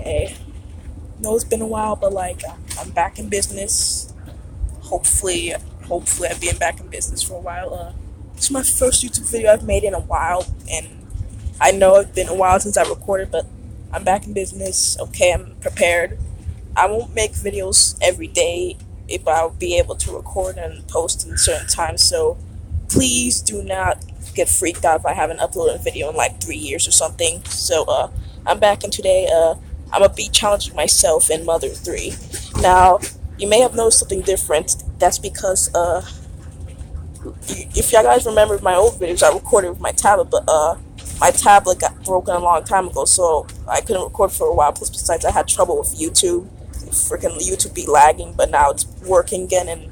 Hey, no, it's been a while, but like I'm back in business. Hopefully, hopefully I've been back in business for a while. This is my first YouTube video I've made in a while, and I know it's been a while since I recorded, but I'm back in business. Okay, I'm prepared. I won't make videos every day if I'll be able to record and post in certain times. So please do not get freaked out if I haven't uploaded a video in like 3 years or something. So I'm back, and today I'm gonna be challenging myself in Mother 3. Now you may have noticed something different. That's because if y'all guys remember my old videos, I recorded with my tablet, but my tablet got broken a long time ago, so I couldn't record for a while. Plus, besides, I had trouble with YouTube. Freaking YouTube be lagging, but now it's working again and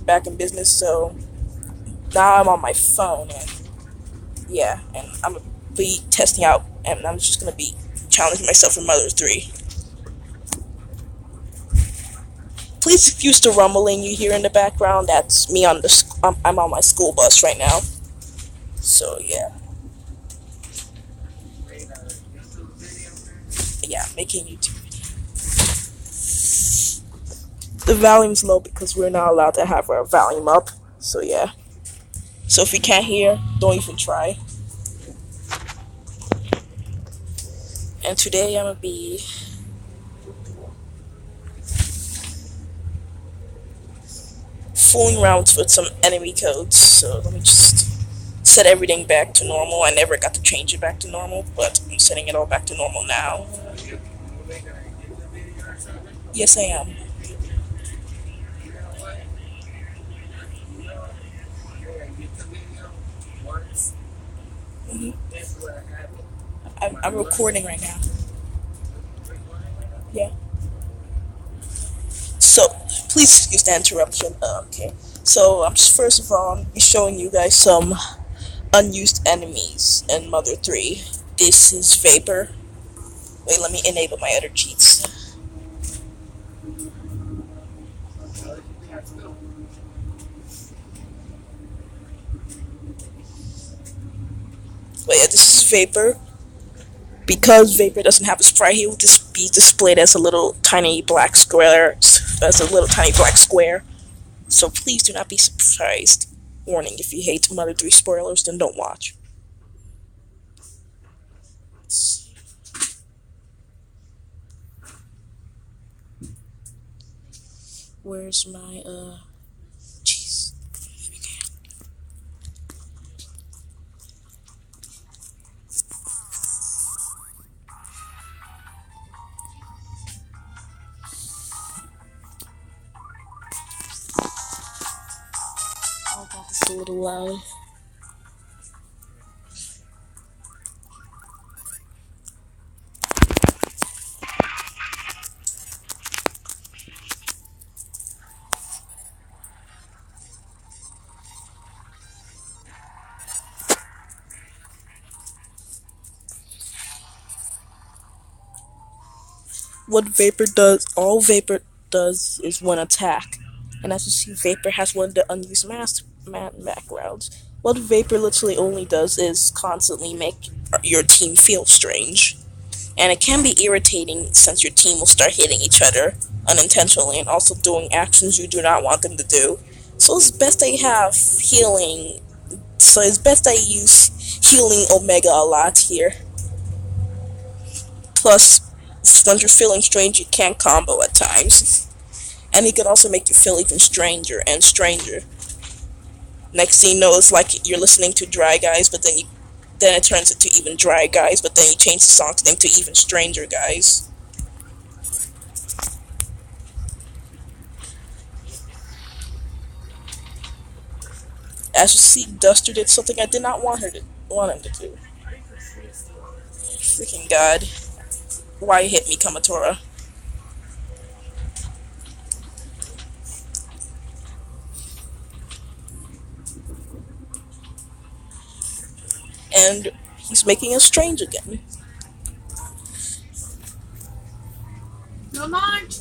back in business. So now I'm on my phone, and yeah, and I'm gonna be testing out, and I'm just gonna be challenging myself in Mother 3. Please excuse the rumbling you hear in the background. That's me on I'm on my school bus right now. So yeah, making YouTube. The volume's low because we're not allowed to have our volume up. So yeah. So if you can't hear, don't even try. And today I'm gonna be fooling around with some enemy codes. So let me just set everything back to normal. I never got to change it back to normal, but I'm setting it all back to normal now. Yes, I am. hmm I'm recording right now. Yeah. So please excuse the interruption. Okay. So I'm just first of all I'm showing you guys some unused enemies in Mother 3. This is Vapor. Wait, let me enable my other cheats. Wait, yeah, this is Vapor. Because Vapor doesn't have a sprite, he will just be displayed as a little tiny black square. As a little tiny black square. So please do not be surprised. Warning: if you hate Mother 3 spoilers, then don't watch. Where's my jeez. Oh god, this is a little loud. What Vapor does, all Vapor does is one attack. And as you see, Vapor has one of the unused backgrounds. What Vapor literally only does is constantly make your team feel strange. And it can be irritating since your team will start hitting each other unintentionally and also doing actions you do not want them to do. So it's best that you have healing. So it's best that you use healing Omega a lot here. Plus, when you're feeling strange, you can combo at times. And he can also make you feel even stranger and stranger. Next thing you know, it's like you're listening to Dry Guys, but then it turns into even Dry Guys, but then you change the song's name to Even Stranger Guys. As you see, Duster did something I did not want him to do. Freaking God. Why you hit me, Kamatora? And he's making us strange again. No lunch.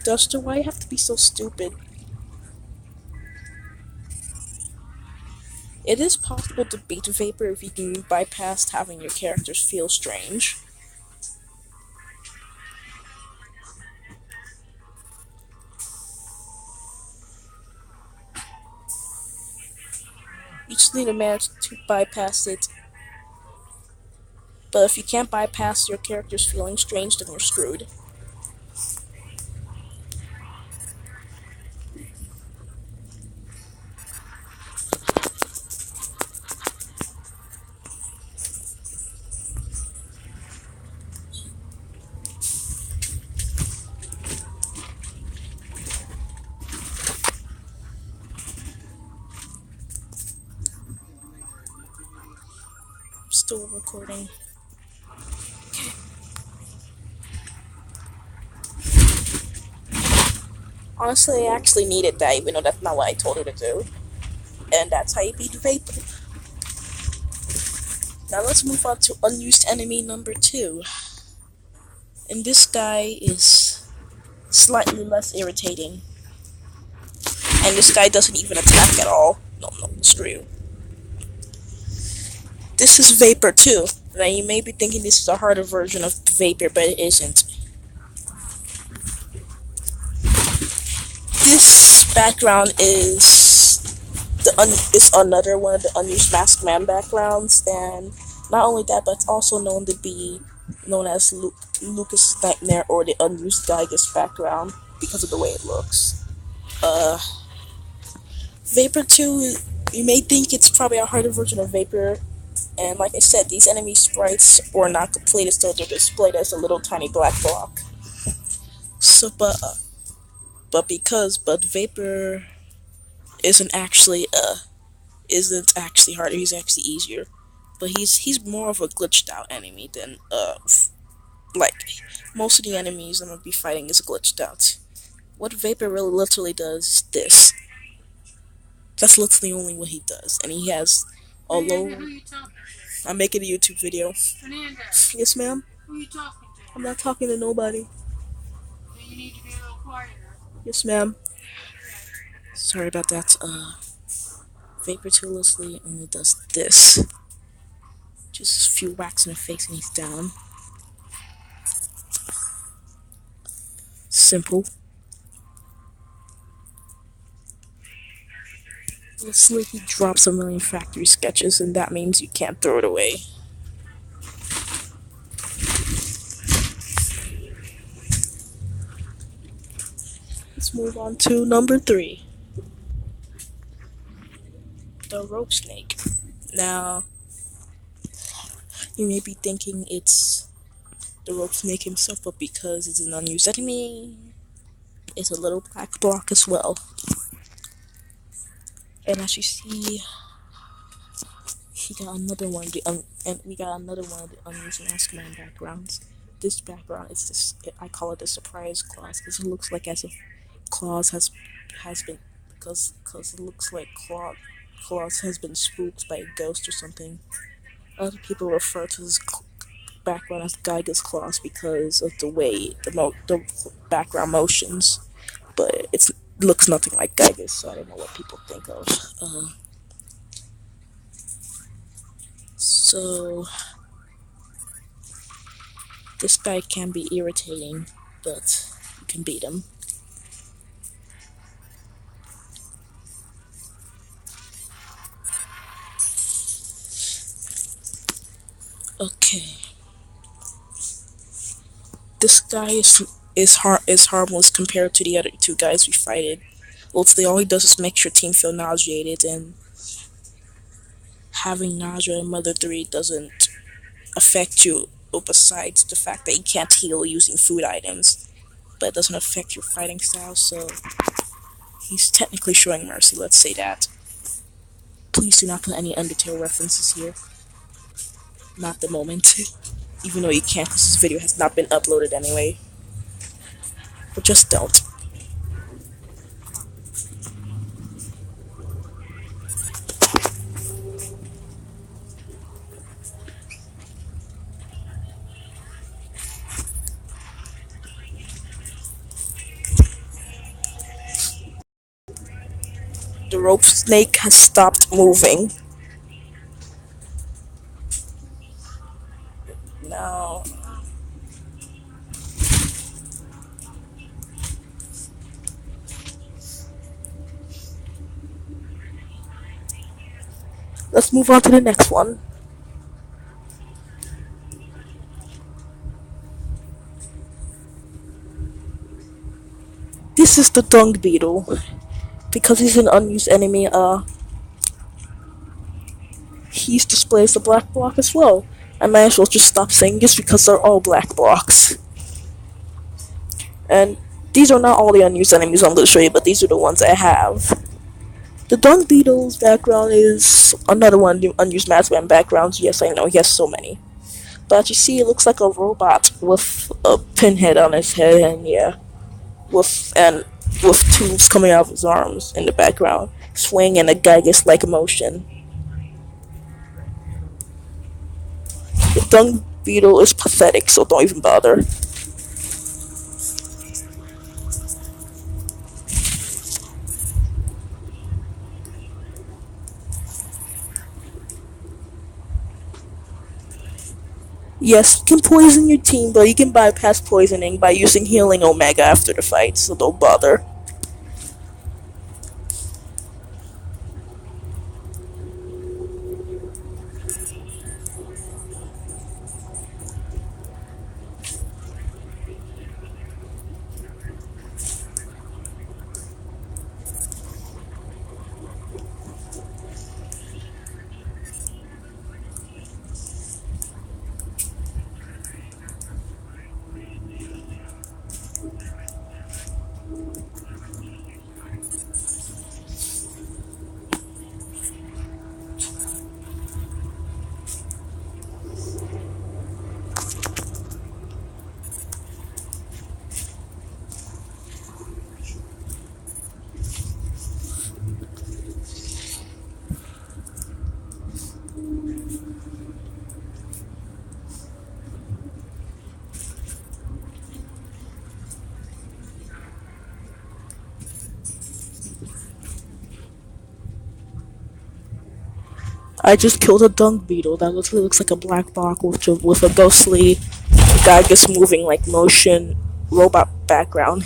Duster, why you have to be so stupid? It is possible to beat Vapor if you can bypass having your characters feel strange. You just need to manage to bypass it. But if you can't bypass your characters feeling strange, then you're screwed. Still recording. Honestly, I actually needed that, even though that's not what I told her to do. And that's how you beat Vapor. Now let's move on to unused enemy number 2. And this guy is slightly less irritating. And this guy doesn't even attack at all. No, screw you. This is Vapor 2. Now you may be thinking this is a harder version of Vapor, but it isn't. This background is another one of the unused Masked Man backgrounds, and not only that, but it's also known as Lucas' Nightmare or the unused Gygus background because of the way it looks. Vapor 2, you may think it's probably a harder version of Vapor, and like I said, these enemy sprites are not completed, so they're displayed as a little tiny black block. So, but Vapor isn't actually harder. He's actually easier, but he's more of a glitched out enemy than like most of the enemies I'm gonna be fighting is glitched out. What Vapor really literally does is this. That's literally only what he does, and he has a low. I'm making a YouTube video. Fernanda, Yes, ma'am. who are you talking to? I'm not talking to nobody. You need to be a little quieter. Yes, ma'am. Sorry about that. Vapor 2 literally only does this. Just a few whacks in the face and he's down. Simple. Literally, he drops a million factory sketches, and that means you can't throw it away. Let's move on to number 3. The rope snake. Now, you may be thinking it's the rope snake himself, but because it's an unused enemy, it's a little black block as well. And as you see, we got another one of the unused Masked Man backgrounds. This background is I call it the surprise claws, because it looks like as if Claus has been because it looks like Claus has been spooked by a ghost or something. Other people refer to this background as Gygus Claus because of the way the background motions, but it looks nothing like Gygus, so I don't know what people think of. So this guy can be irritating, but you can beat him. Okay. This guy is harmless compared to the other 2 guys we fighted. Ultimately, all he does is make your team feel nauseated, and having nausea in Mother 3 doesn't affect you, besides the fact that you can't heal using food items. But it doesn't affect your fighting style, so he's technically showing mercy, let's say that. Please do not put any Undertale references here. Not the moment. Even though you can't, because this video has not been uploaded anyway. But just don't. The rope snake has stopped moving. Now, let's move on to the next one. This is the dung beetle. Because he's an unused enemy, he's displayed as a black block as well. I might as well just stop saying this because they're all black blocks. And these are not all the unused enemies I'm going to show you, but these are the ones I have. The dung beetle's background is another one of the unused Masked backgrounds. Yes, I know, he has so many. But you see, it looks like a robot with a pinhead on his head, and yeah, with tubes coming out of his arms in the background, swaying in a Gygus-like motion. The dung beetle is pathetic, so don't even bother. Yes, you can poison your team, but you can bypass poisoning by using healing Omega after the fight, so don't bother. I just killed a dung beetle that literally looks like a black block with a ghostly Gygus moving like motion robot background.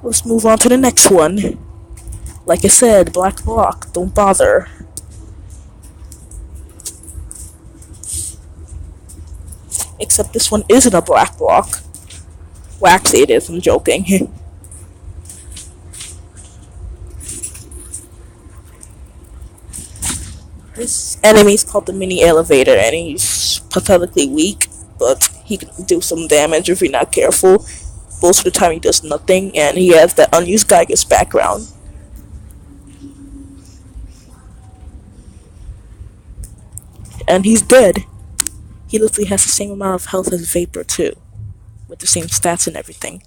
Let's move on to the next one. Like I said, black block, don't bother. Except this one isn't a black block. Well, actually it is, I'm joking. This enemy's called the mini elevator, and he's pathetically weak, but he can do some damage if you're not careful. Most of the time he does nothing, and he has that unused Gygus background. And he's dead. He literally has the same amount of health as Vapor too, with the same stats and everything.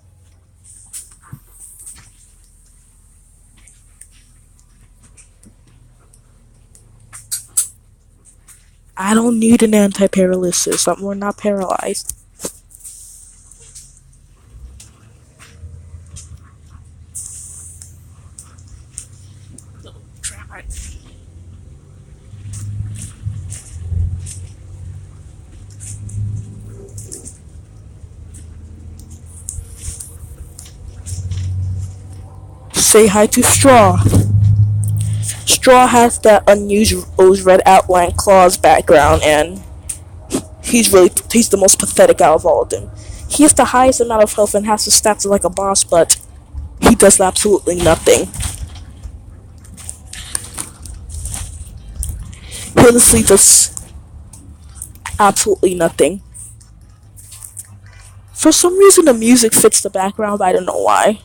I don't need an anti-paralysis. We're not paralyzed. Say hi to Straw. Straw has that unused red outline claws background, and he's the most pathetic out of all of them. He has the highest amount of health and has the stats like a boss, but he does absolutely nothing. He honestly does absolutely nothing. For some reason, the music fits the background, but I don't know why.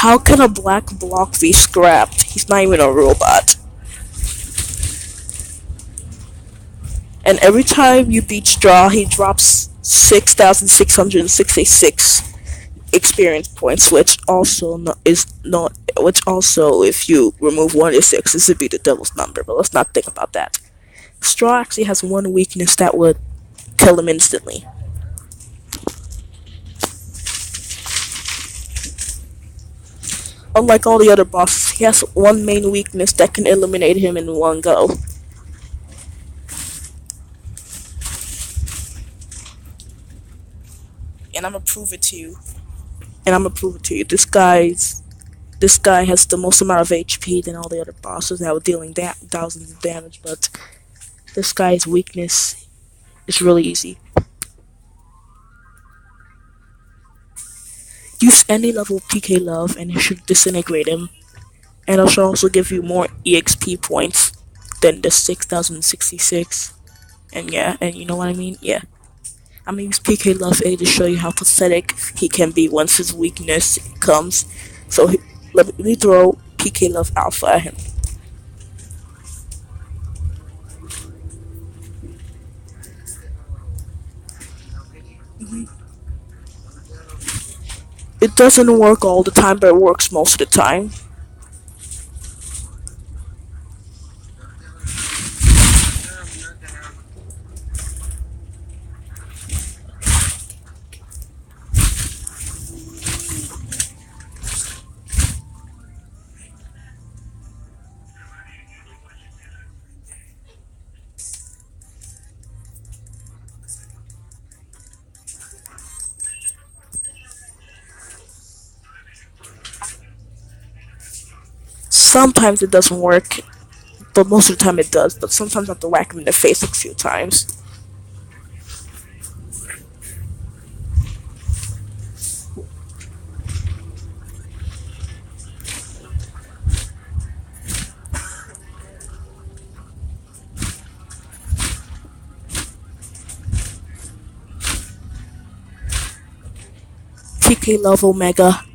How can a black block be scrapped? He's not even a robot. And every time you beat Straw, he drops 6,666 experience points, which also is not. Which also, if you remove one of the six, this would be the devil's number. But let's not think about that. Straw actually has one weakness that would kill him instantly. Unlike all the other bosses, he has one main weakness that can eliminate him in one go. And I'm gonna prove it to you. This guy has the most amount of HP than all the other bosses that were dealing thousands of damage, but this guy's weakness is really easy. Use any level PK Love and it should disintegrate him. And it should also give you more EXP points than the 6,066. And yeah, and you know what I mean? Yeah. I'm gonna use PK Love A to show you how pathetic he can be once his weakness comes. So let me throw PK Love Alpha at him. It doesn't work all the time, but it works most of the time. Sometimes it doesn't work, but most of the time it does. But sometimes I have to whack him in the face a few times. PK Love Omega.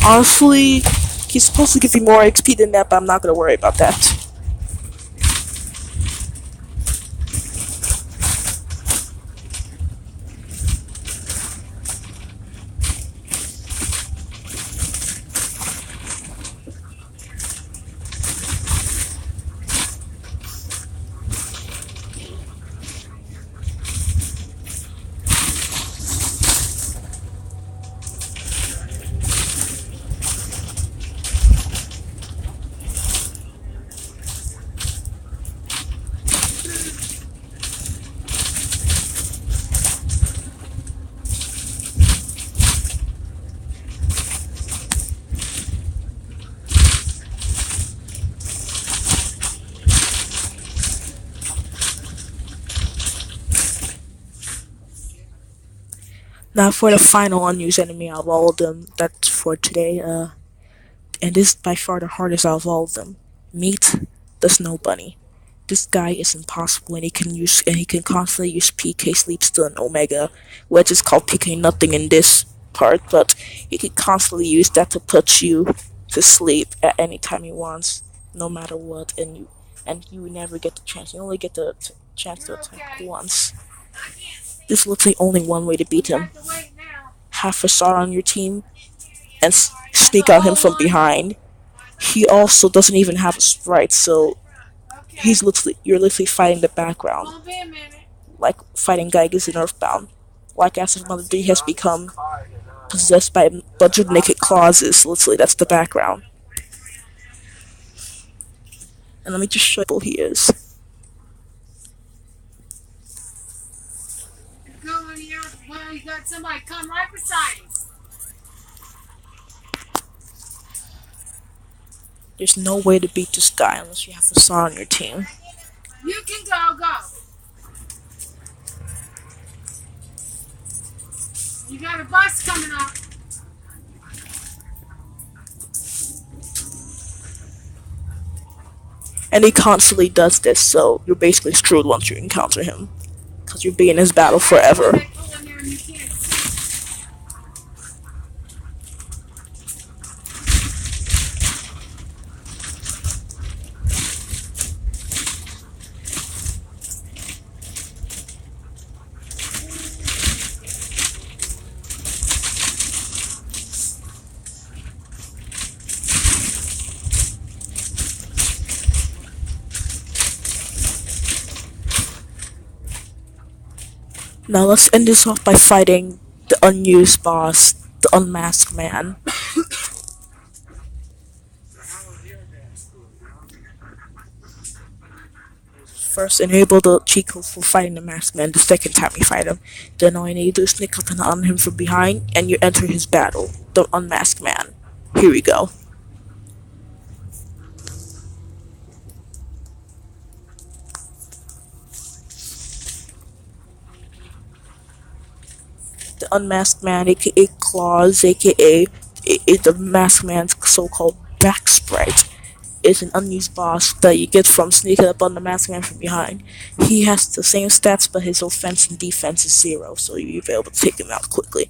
Honestly, he's supposed to give you more XP than that, but I'm not gonna worry about that. Now for the final unused enemy out of all of them, that's for today, and this is by far the hardest out of all of them. Meet the Snow Bunny. This guy is impossible and he can constantly use PK Sleep Stun Omega, which is called PK Nothing in this part, but he can constantly use that to put you to sleep at any time he wants, no matter what, and you never get the chance. You only get the chance to attack once. There's literally only one way to beat him. Have Facade on your team and sneak on him from behind. He also doesn't even have a sprite, so you're literally fighting the background, like fighting Gygas in Earthbound. Like as if Mother D has become possessed by a bunch of naked clauses. Literally, that's the background. And let me just show you how he is. You got somebody come right beside him. There's no way to beat this guy unless you have a saw on your team. You can go. You got a bus coming up. And he constantly does this, so you're basically screwed once you encounter him. Because you'll be in his battle forever. They pull in there and you can't see. Now let's end this off by fighting the unused boss, the unmasked man. First, enable the cheat code for fighting the masked man the second time you fight him. Then all you need to do is sneak up on him from behind, and you enter his battle, the unmasked man. Here we go. The unmasked man, aka Claus, aka the masked man's so-called back sprite, is an unused boss that you get from sneaking up on the masked man from behind. He has the same stats, but his offense and defense is 0, so you'll be able to take him out quickly.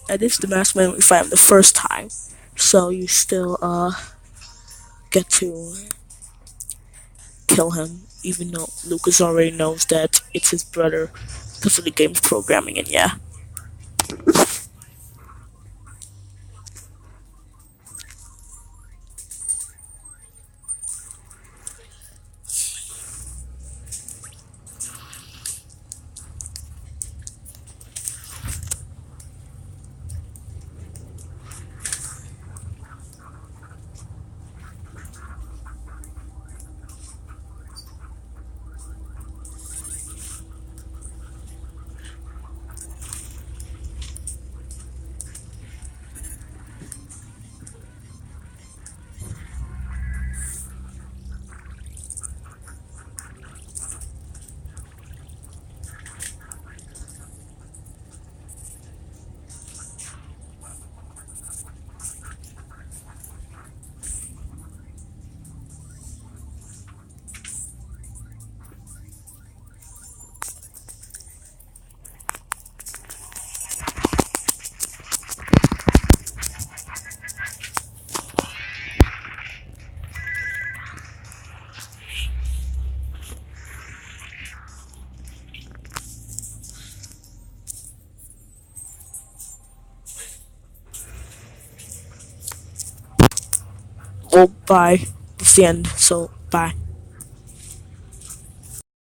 And this is the masked man we fight him the first time, so you still get to kill him, even though Lucas already knows that it's his brother because of the game's programming, and yeah. Well, bye. It's the end, so bye.